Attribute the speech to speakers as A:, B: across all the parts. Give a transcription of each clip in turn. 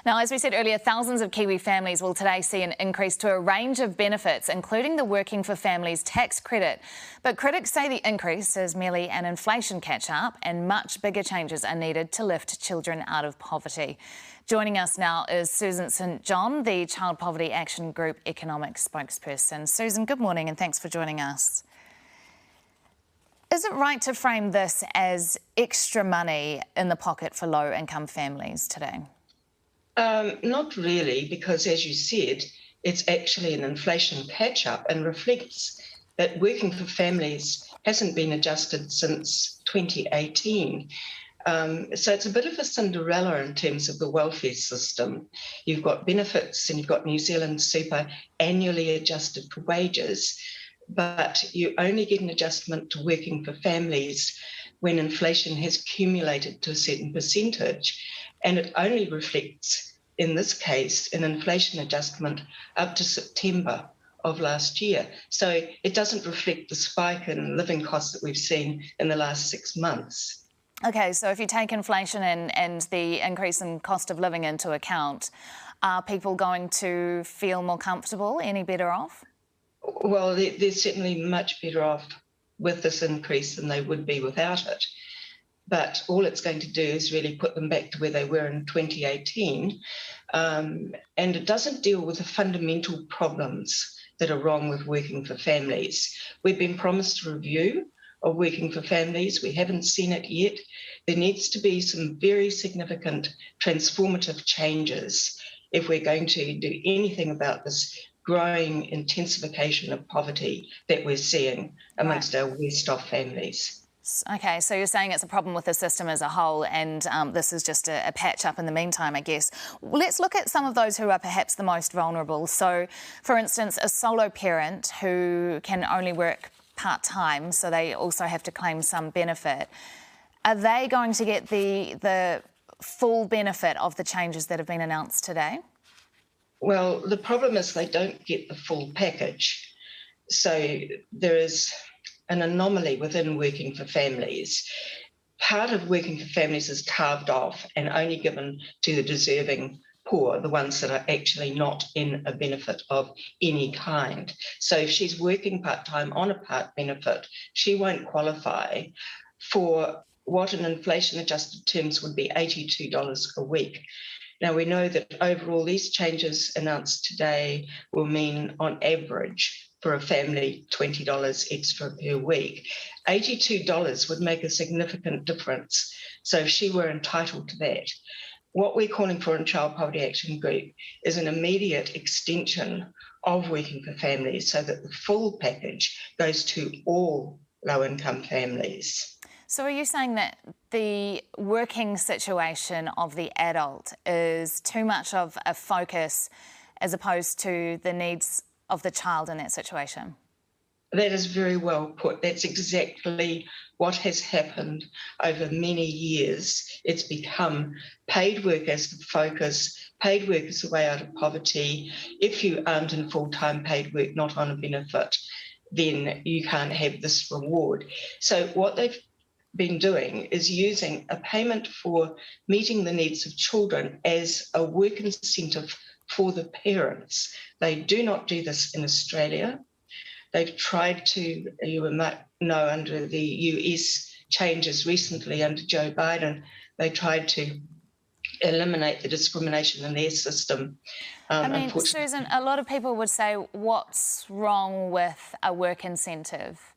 A: Now, as we said earlier, thousands of Kiwi families will today see an increase to a range of benefits, including the Working for Families tax credit. But critics say the increase is merely an inflation catch-up and much bigger changes are needed to lift children out of poverty. Joining us now is Susan St John, the Child Poverty Action Group economic spokesperson. Susan, good morning and thanks for joining us. Is it right to frame this as extra money in the pocket for low-income families today?
B: Not really, because as you said, it's actually an inflation catch-up and reflects that Working for Families hasn't been adjusted since 2018. So it's a bit of a Cinderella in terms of the welfare system. You've got benefits and you've got New Zealand Super annually adjusted for wages, but you only get an adjustment to Working for Families when inflation has accumulated to a certain percentage, and it only reflects, in this case, an inflation adjustment up to September of last year. So it doesn't reflect the spike in living costs that we've seen in the last 6 months.
A: OK, so if you take inflation and the increase in cost of living into account, are people going to feel more comfortable, any better off?
B: Well, they're certainly much better off with this increase than they would be without it. But all it's going to do is really put them back to where they were in 2018. And it doesn't deal with the fundamental problems that are wrong with Working for Families. We've been promised a review of Working for Families. We haven't seen it yet. There needs to be some very significant transformative changes if we're going to do anything about this growing intensification of poverty that we're seeing amongst our worst-off families.
A: OK, so you're saying it's a problem with the system as a whole and this is just a patch-up in the meantime, I guess. Let's look at some of those who are perhaps the most vulnerable. So, for instance, a solo parent who can only work part-time, so they also have to claim some benefit. Are they going to get the full benefit of the changes that have been announced today?
B: Well, the problem is they don't get the full package. So there is an anomaly within Working for Families. Part of Working for Families is carved off and only given to the deserving poor, the ones that are actually not in a benefit of any kind. So if she's working part-time on a part benefit, she won't qualify for what in inflation-adjusted terms would be $82 a week. Now, we know that overall these changes announced today will mean, on average, for a family, $20 extra per week. $82 would make a significant difference. So if she were entitled to that, what we're calling for in Child Poverty Action Group is an immediate extension of Working for Families so that the full package goes to all low-income families.
A: So are you saying that the working situation of the adult is too much of a focus as opposed to the needs of the child in that situation?
B: That is very well put. That's exactly what has happened over many years. It's become paid work as the focus, paid work as the way out of poverty. If you aren't in full-time paid work, not on a benefit, then you can't have this reward. So what they've been doing is using a payment for meeting the needs of children as a work incentive for the parents. They do not do this in Australia. They've tried to, you might know, under the US changes recently under Joe Biden, they tried to eliminate the discrimination in their system.
A: I mean, Susan, a lot of people would say, what's wrong with a work incentive?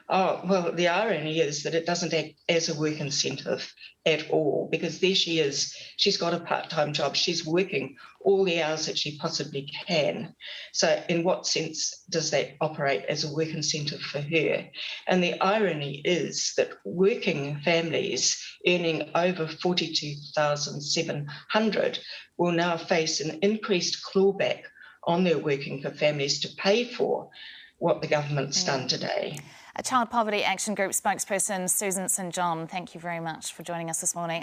B: Oh, well, the irony is that it doesn't act as a work incentive at all, because there she is. She's got a part-time job. She's working all the hours that she possibly can. So in what sense does that operate as a work incentive for her? And the irony is that working families earning over $42,700 will now face an increased clawback on their Working for Families to pay for what the government's done today.
A: A Child Poverty Action Group spokesperson, Susan St John, thank you very much for joining us this morning.